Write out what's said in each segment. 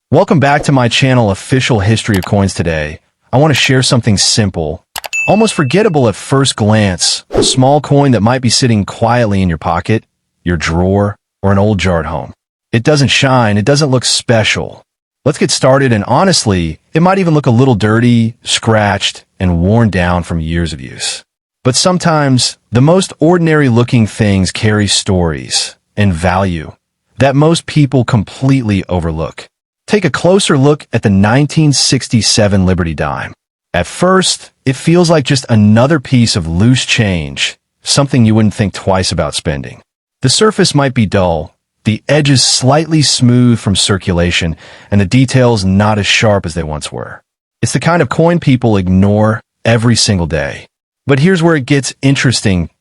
Welcome back to my channel, Official History of Coins. Today, I want to share something simple, almost forgettable at first glance, a small coin that might be sitting quietly in your pocket, your drawer, or an old jar at home. It doesn't shine, it doesn't look special. Let's get started, and honestly, it might even look a little dirty, scratched, and worn down from years of use. But sometimes, the most ordinary looking things carry stories and value that most people completely overlook. Take a closer look at the 1967 Liberty dime. At first, it feels like just another piece of loose change, something you wouldn't think twice about spending. The surface might be dull, the edges slightly smooth from circulation, and the details not as sharp as they once were. It's the kind of coin people ignore every single day. But here's where it gets interesting.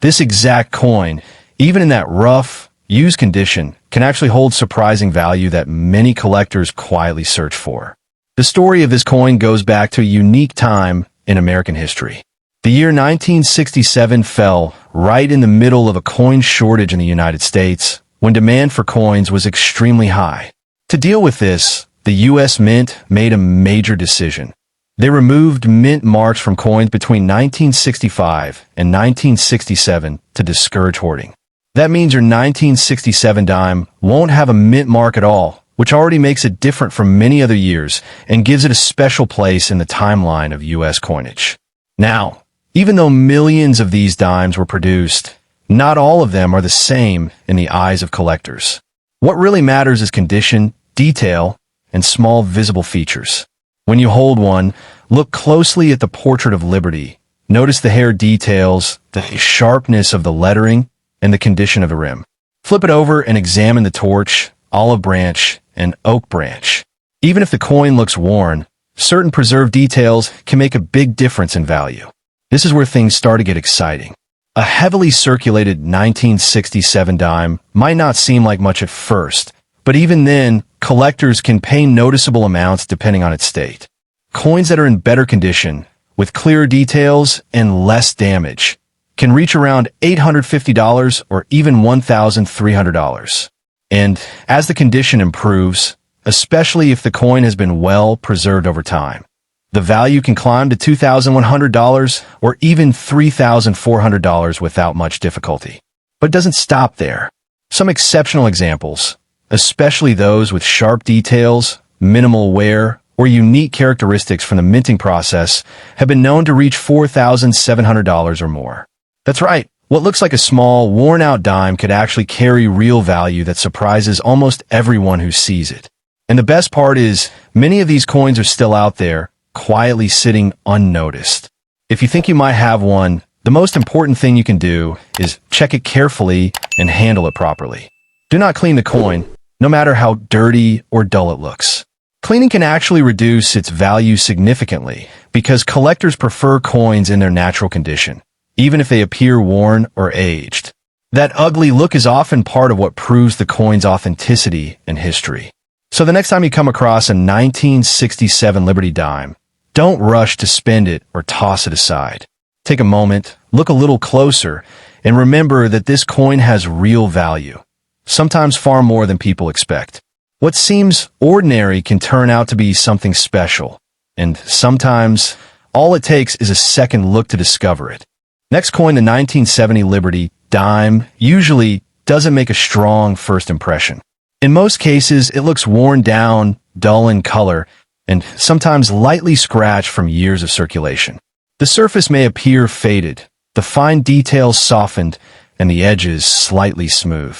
This exact coin, even in that rough, used condition, can actually hold surprising value that many collectors quietly search for. The story of this coin goes back to a unique time in American history. The year 1967 fell right in the middle of a coin shortage in the United States, when demand for coins was extremely high. To deal with this, the U.S. Mint made a major decision. They removed mint marks from coins between 1965 and 1967 to discourage hoarding. That means your 1967 dime won't have a mint mark at all, which already makes it different from many other years and gives it a special place in the timeline of U.S. coinage. Now, even though millions of these dimes were produced, not all of them are the same in the eyes of collectors. What really matters is condition, detail, and small visible features. When you hold one, look closely at the portrait of Liberty. Notice the hair details, the sharpness of the lettering, and the condition of the rim. Flip it over and examine the torch, olive branch, and oak branch. Even if the coin looks worn, certain preserved details can make a big difference in value. This is where things start to get exciting. A heavily circulated 1967 dime might not seem like much at first, but even then, collectors can pay noticeable amounts depending on its state. Coins that are in better condition, with clearer details and less damage, can reach around $850 or even $1,300. And as the condition improves, especially if the coin has been well preserved over time, the value can climb to $2,100 or even $3,400 without much difficulty. But it doesn't stop there. Some exceptional examples, especially those with sharp details, minimal wear, or unique characteristics from the minting process, have been known to reach $4,700 or more. That's right. What looks like a small, worn-out dime could actually carry real value that surprises almost everyone who sees it. And the best part is, many of these coins are still out there, quietly sitting unnoticed. If you think you might have one, the most important thing you can do is check it carefully and handle it properly. Do not clean the coin, no matter how dirty or dull it looks. Cleaning can actually reduce its value significantly because collectors prefer coins in their natural condition, even if they appear worn or aged. That ugly look is often part of what proves the coin's authenticity and history. So the next time you come across a 1967 Liberty dime, don't rush to spend it or toss it aside. Take a moment, look a little closer, and remember that this coin has real value, sometimes far more than people expect. What seems ordinary can turn out to be something special, and sometimes all it takes is a second look to discover it. Next coin, the 1970 Liberty dime, usually doesn't make a strong first impression. In most cases, it looks worn down, dull in color, and sometimes lightly scratched from years of circulation. The surface may appear faded, the fine details softened, and the edges slightly smooth.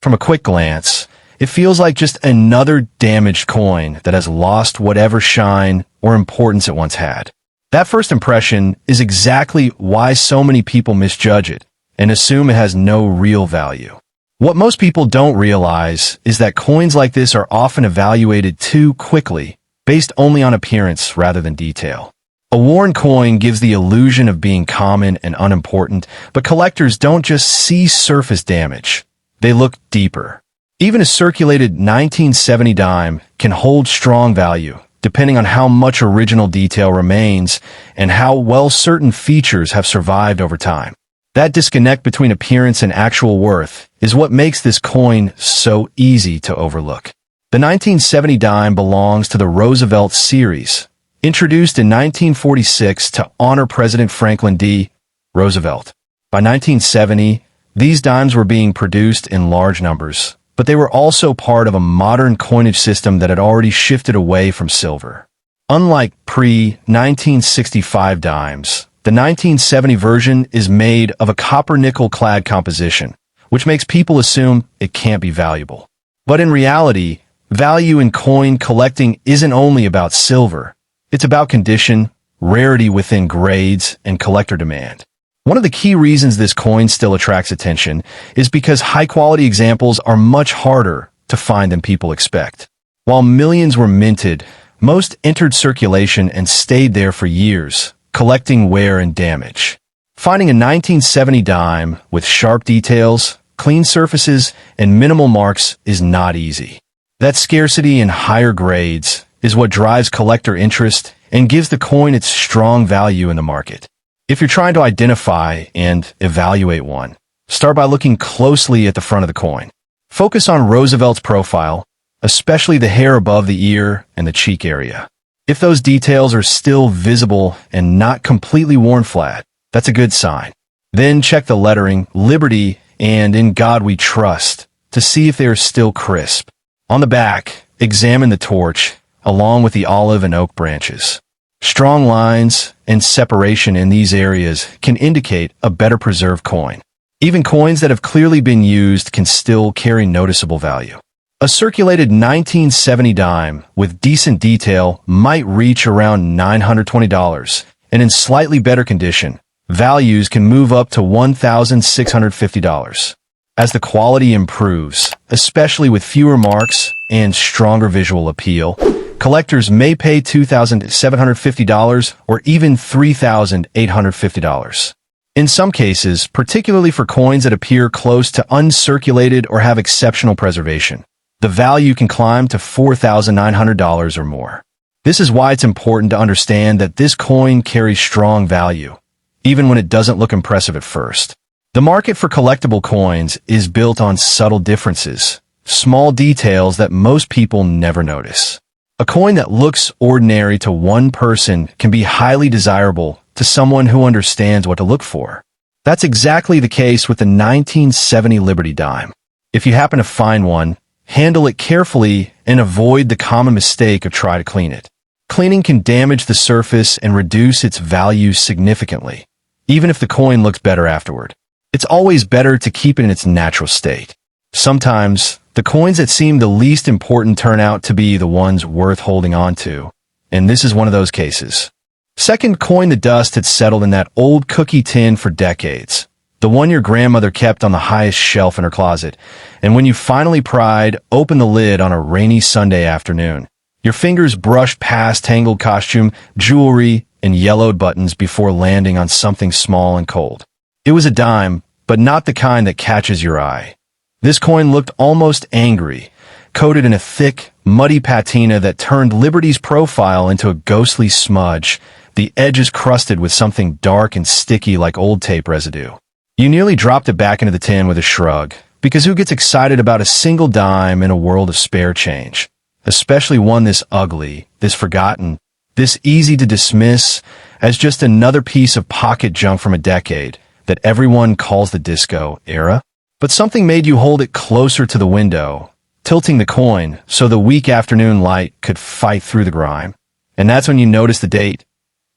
From a quick glance, it feels like just another damaged coin that has lost whatever shine or importance it once had. That first impression is exactly why so many people misjudge it and assume it has no real value. What most people don't realize is that coins like this are often evaluated too quickly, based only on appearance rather than detail. A worn coin gives the illusion of being common and unimportant, but collectors don't just see surface damage. They look deeper. Even a circulated 1970 dime can hold strong value, depending on how much original detail remains and how well certain features have survived over time. That disconnect between appearance and actual worth is what makes this coin so easy to overlook. The 1970 dime belongs to the Roosevelt series, introduced in 1946 to honor President Franklin D. Roosevelt. By 1970, these dimes were being produced in large numbers, but they were also part of a modern coinage system that had already shifted away from silver. Unlike pre-1965 dimes, the 1970 version is made of a copper-nickel clad composition, which makes people assume it can't be valuable. But in reality, value in coin collecting isn't only about silver. It's about condition, rarity within grades, and collector demand. One of the key reasons this coin still attracts attention is because high-quality examples are much harder to find than people expect. While millions were minted, most entered circulation and stayed there for years, collecting wear and damage. Finding a 1970 dime with sharp details, clean surfaces, and minimal marks is not easy. That scarcity in higher grades is what drives collector interest and gives the coin its strong value in the market. If you're trying to identify and evaluate one, start by looking closely at the front of the coin. Focus on Roosevelt's profile, especially the hair above the ear and the cheek area. If those details are still visible and not completely worn flat, that's a good sign. Then check the lettering, Liberty, and In God We Trust, to see if they are still crisp. On the back, examine the torch, along with the olive and oak branches. Strong lines and separation in these areas can indicate a better preserved coin. Even coins that have clearly been used can still carry noticeable value. A circulated 1970 dime with decent detail might reach around $920, and in slightly better condition, values can move up to $1,650. As the quality improves, especially with fewer marks and stronger visual appeal, collectors may pay $2,750 or even $3,850. In some cases, particularly for coins that appear close to uncirculated or have exceptional preservation, the value can climb to $4,900 or more. This is why it's important to understand that this coin carries strong value, even when it doesn't look impressive at first. The market for collectible coins is built on subtle differences, small details that most people never notice. A coin that looks ordinary to one person can be highly desirable to someone who understands what to look for. That's exactly the case with the 1970 Liberty dime. If you happen to find one, handle it carefully and avoid the common mistake of trying to clean it. Cleaning can damage the surface and reduce its value significantly, even if the coin looks better afterward. It's always better to keep it in its natural state. Sometimes, the coins that seem the least important turn out to be the ones worth holding on to, and this is one of those cases. Second, coin the dust had settled in that old cookie tin for decades. The one your grandmother kept on the highest shelf in her closet, and when you finally pried open the lid on a rainy Sunday afternoon, your fingers brushed past tangled costume, jewelry, and yellowed buttons before landing on something small and cold. It was a dime, but not the kind that catches your eye. This coin looked almost angry, coated in a thick, muddy patina that turned Liberty's profile into a ghostly smudge, the edges crusted with something dark and sticky like old tape residue. You nearly dropped it back into the tin with a shrug, because who gets excited about a single dime in a world of spare change? Especially one this ugly, this forgotten, this easy to dismiss as just another piece of pocket junk from a decade that everyone calls the disco era. But something made you hold it closer to the window, tilting the coin so the weak afternoon light could fight through the grime. And that's when you noticed the date,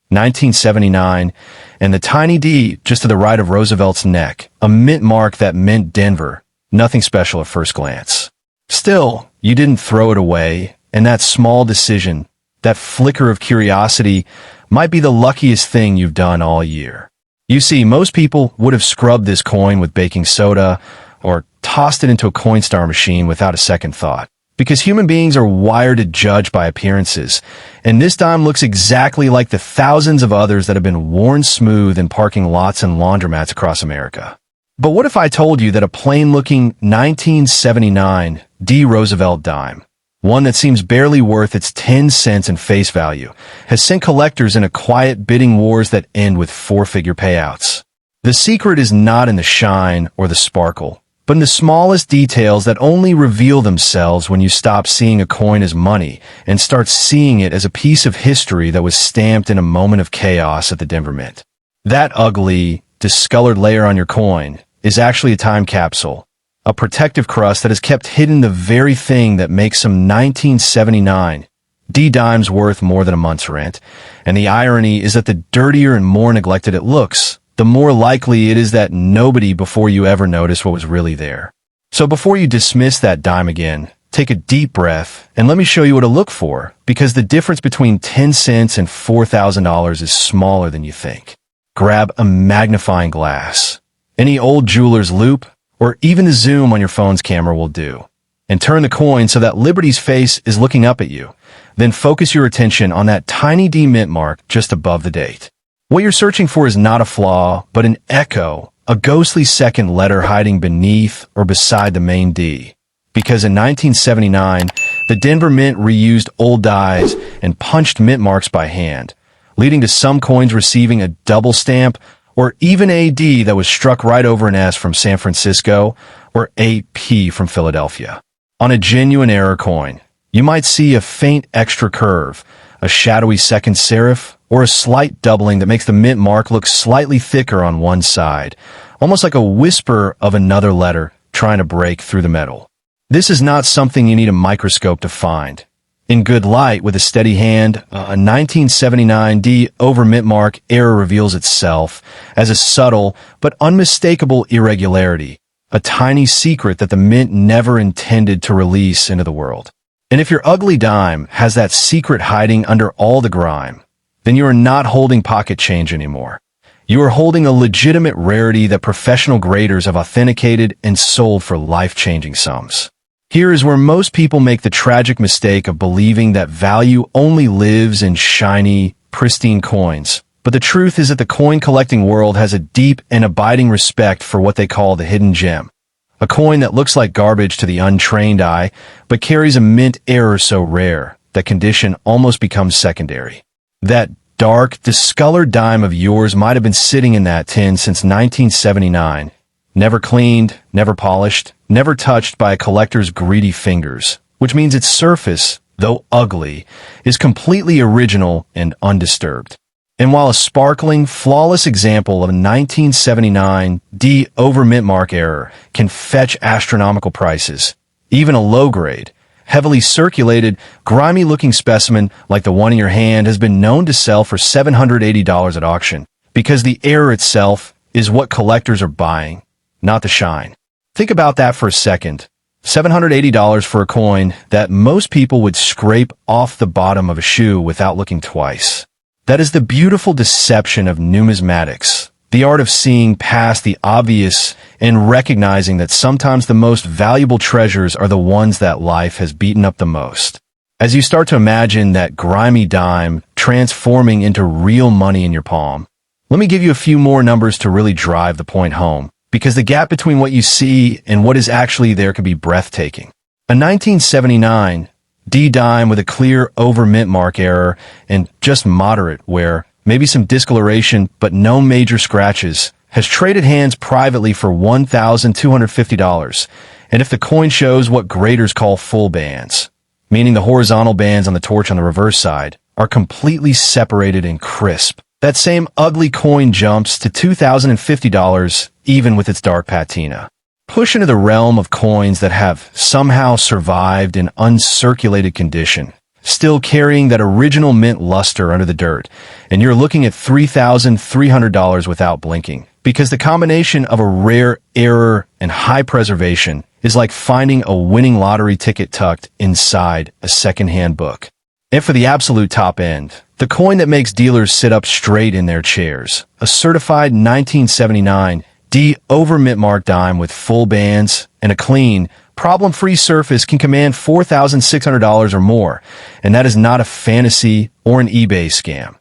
1979, and the tiny D just to the right of Roosevelt's neck, a mint mark that meant Denver. Nothing special at first glance. Still, you didn't throw it away, and that small decision, that flicker of curiosity, might be the luckiest thing you've done all year. You see, most people would have scrubbed this coin with baking soda or tossed it into a Coinstar machine without a second thought. Because human beings are wired to judge by appearances, and this dime looks exactly like the thousands of others that have been worn smooth in parking lots and laundromats across America. But what if I told you that a plain-looking 1979 D. Roosevelt dime, one that seems barely worth its 10 cents in face value, has sent collectors in a quiet bidding wars that end with four-figure payouts? The secret is not in the shine or the sparkle, but but in the smallest details that only reveal themselves when you stop seeing a coin as money and start seeing it as a piece of history that was stamped in a moment of chaos at the Denver Mint. That ugly, discolored layer on your coin is actually a time capsule, a protective crust that has kept hidden the very thing that makes some 1979 D-dimes worth more than a month's rent. And the irony is that the dirtier and more neglected it looks, the more likely it is that nobody before you ever noticed what was really there. So before you dismiss that dime again, take a deep breath and let me show you what to look for, because the difference between 10 cents and $4,000 is smaller than you think. Grab a magnifying glass. Any old jeweler's loupe, or even the zoom on your phone's camera will do. And turn the coin so that Liberty's face is looking up at you. Then focus your attention on that tiny D mint mark just above the date. What you're searching for is not a flaw, but an echo, a ghostly second letter hiding beneath or beside the main D. Because in 1979, the Denver Mint reused old dies and punched mint marks by hand, leading to some coins receiving a double stamp or even a D that was struck right over an S from San Francisco or a P from Philadelphia. On a genuine error coin, you might see a faint extra curve, a shadowy second serif, or a slight doubling that makes the mint mark look slightly thicker on one side, almost like a whisper of another letter trying to break through the metal. This is not something you need a microscope to find. In good light, with a steady hand, a 1979 D over mint mark error reveals itself as a subtle but unmistakable irregularity, a tiny secret that the mint never intended to release into the world. And if your ugly dime has that secret hiding under all the grime, then you are not holding pocket change anymore. You are holding a legitimate rarity that professional graders have authenticated and sold for life-changing sums. Here is where most people make the tragic mistake of believing that value only lives in shiny, pristine coins. But the truth is that the coin collecting world has a deep and abiding respect for what they call the hidden gem. A coin that looks like garbage to the untrained eye, but carries a mint error so rare that condition almost becomes secondary. That dark, discolored dime of yours might have been sitting in that tin since 1979, never cleaned, never polished, never touched by a collector's greedy fingers, which means its surface, though ugly, is completely original and undisturbed. And while a sparkling, flawless example of a 1979 D over mint mark error can fetch astronomical prices, even a low-grade, heavily circulated, grimy-looking specimen like the one in your hand has been known to sell for $780 at auction, because the error itself is what collectors are buying, not the shine. Think about that for a second. $780 for a coin that most people would scrape off the bottom of a shoe without looking twice. That is the beautiful deception of numismatics, the art of seeing past the obvious and recognizing that sometimes the most valuable treasures are the ones that life has beaten up the most. As you start to imagine that grimy dime transforming into real money in your palm, let me give you a few more numbers to really drive the point home, because the gap between what you see and what is actually there can be breathtaking. A 1979 D-dime with a clear over mint mark error and just moderate wear, maybe some discoloration but no major scratches, has traded hands privately for $1,250. And if the coin shows what graders call full bands, meaning the horizontal bands on the torch on the reverse side, are completely separated and crisp, that same ugly coin jumps to $2,050 even with its dark patina. Push into the realm of coins that have somehow survived in uncirculated condition, still carrying that original mint luster under the dirt, and you're looking at $3,300 without blinking, because the combination of a rare error and high preservation is like finding a winning lottery ticket tucked inside a second-hand book. And for the absolute top end, the coin that makes dealers sit up straight in their chairs, a certified 1979 D over mint mark dime with full bands and a clean, problem-free surface can command $4,600 or more, and that is not a fantasy or an eBay scam.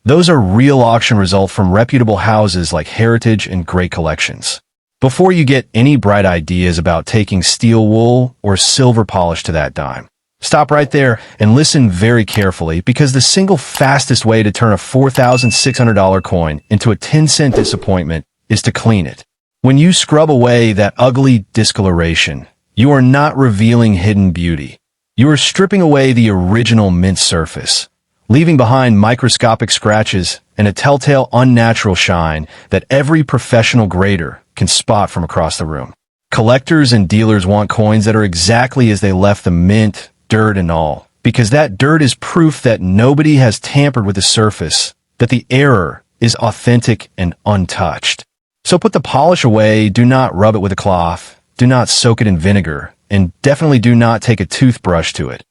Those are real auction results from reputable houses like Heritage and Great Collections. Before you get any bright ideas about taking steel wool or silver polish to that dime, stop right there and listen very carefully, because the single fastest way to turn a $4,600 coin into a 10-cent disappointment is to clean it. When you scrub away that ugly discoloration, you are not revealing hidden beauty. You are stripping away the original mint surface, leaving behind microscopic scratches and a telltale unnatural shine that every professional grader can spot from across the room. Collectors and dealers want coins that are exactly as they left the mint, dirt and all, because that dirt is proof that nobody has tampered with the surface, that the error is authentic and untouched. So put the polish away, do not rub it with a cloth, do not soak it in vinegar, and definitely do not take a toothbrush to it.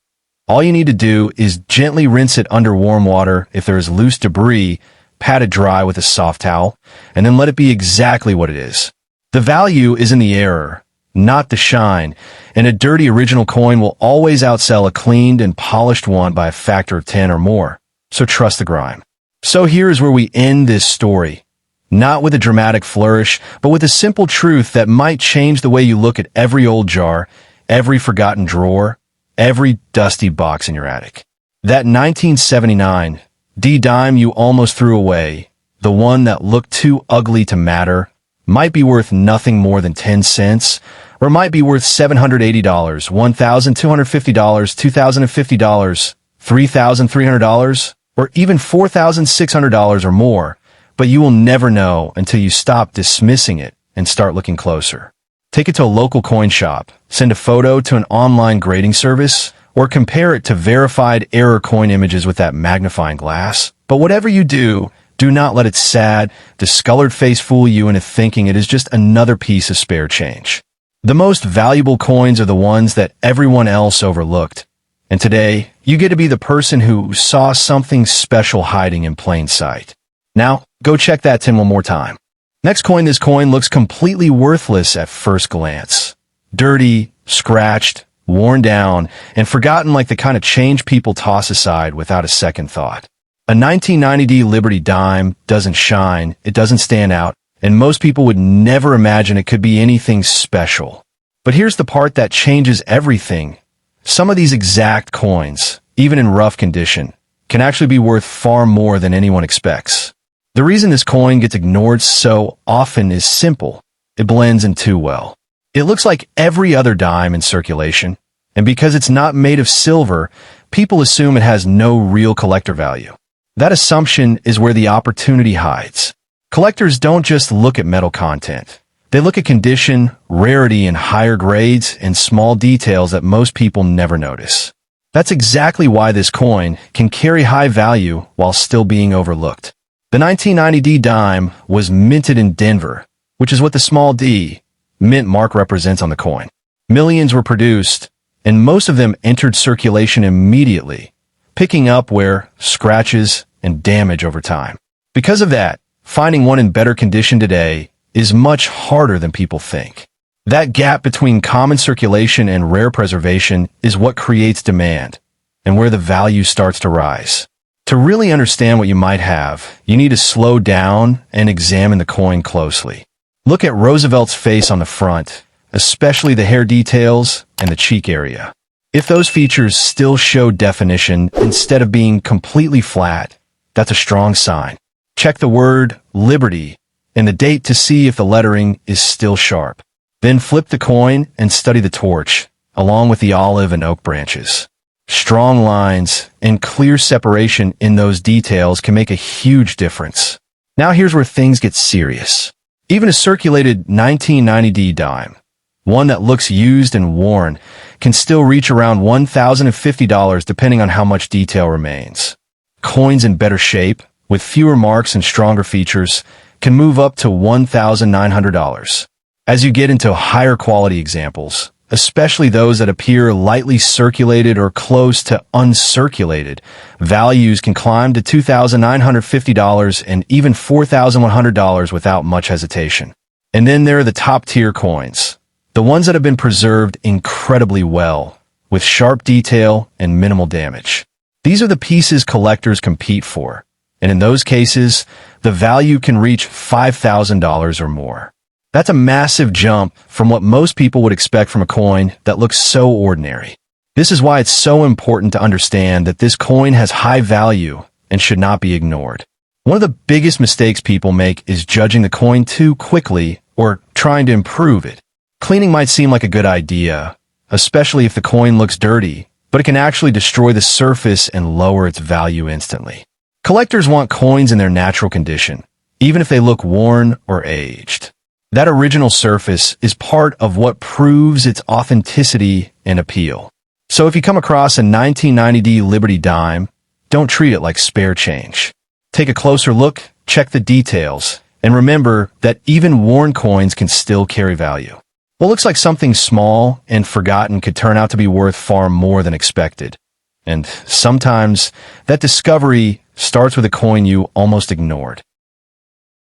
All you need to do is gently rinse it under warm water. If there is loose debris, pat it dry with a soft towel, and then let it be exactly what it is. The value is in the error, not the shine, and a dirty original coin will always outsell a cleaned and polished one by a factor of 10 or more, so trust the grime. So here is where we end this story. Not with a dramatic flourish, but with a simple truth that might change the way you look at every old jar, every forgotten drawer, every dusty box in your attic. That 1979 D-dime you almost threw away, the one that looked too ugly to matter, might be worth nothing more than 10 cents, or might be worth $780, $1,250, $2,050, $3,300, or even $4,600 or more, but you will never know until you stop dismissing it and start looking closer. Take it to a local coin shop, send a photo to an online grading service, or compare it to verified error coin images with that magnifying glass. But whatever you do, do not let its sad, discolored face fool you into thinking it is just another piece of spare change. The most valuable coins are the ones that everyone else overlooked. And today, you get to be the person who saw something special hiding in plain sight. Now, go check that tin one more time. Next coin, this coin looks completely worthless at first glance. Dirty, scratched, worn down, and forgotten like the kind of change people toss aside without a second thought. A 1990D Liberty dime doesn't shine, it doesn't stand out, and most people would never imagine it could be anything special. But here's the part that changes everything. Some of these exact coins, even in rough condition, can actually be worth far more than anyone expects. The reason this coin gets ignored so often is simple. It blends in too well. It looks like every other dime in circulation, and because it's not made of silver, people assume it has no real collector value. That assumption is where the opportunity hides. Collectors don't just look at metal content. They look at condition, rarity, and higher grades and small details that most people never notice. That's exactly why this coin can carry high value while still being overlooked. The 1990D dime was minted in Denver, which is what the small d mint mark represents on the coin. Millions were produced, and most of them entered circulation immediately, picking up wear, scratches, and damage over time. Because of that, finding one in better condition today is much harder than people think. That gap between common circulation and rare preservation is what creates demand, and where the value starts to rise. To really understand what you might have, you need to slow down and examine the coin closely. Look at Roosevelt's face on the front, especially the hair details and the cheek area. If those features still show definition instead of being completely flat, that's a strong sign. Check the word Liberty and the date to see if the lettering is still sharp. Then flip the coin and study the torch, along with the olive and oak branches. Strong lines and clear separation in those details can make a huge difference. Now here's where things get serious. Even a circulated 1990D dime, one that looks used and worn, can still reach around $1,050 depending on how much detail remains. Coins in better shape, with fewer marks and stronger features, can move up to $1,900. As you get into higher quality examples, especially those that appear lightly circulated or close to uncirculated, values can climb to $2,950 and even $4,100 without much hesitation. And then there are the top-tier coins, the ones that have been preserved incredibly well, with sharp detail and minimal damage. These are the pieces collectors compete for, and in those cases, the value can reach $5,000 or more. That's a massive jump from what most people would expect from a coin that looks so ordinary. This is why it's so important to understand that this coin has high value and should not be ignored. One of the biggest mistakes people make is judging the coin too quickly or trying to improve it. Cleaning might seem like a good idea, especially if the coin looks dirty, but it can actually destroy the surface and lower its value instantly. Collectors want coins in their natural condition, even if they look worn or aged. That original surface is part of what proves its authenticity and appeal. So if you come across a 1990D Liberty dime, don't treat it like spare change. Take a closer look, check the details, and remember that even worn coins can still carry value. What looks like something small and forgotten could turn out to be worth far more than expected. And sometimes that discovery starts with a coin you almost ignored.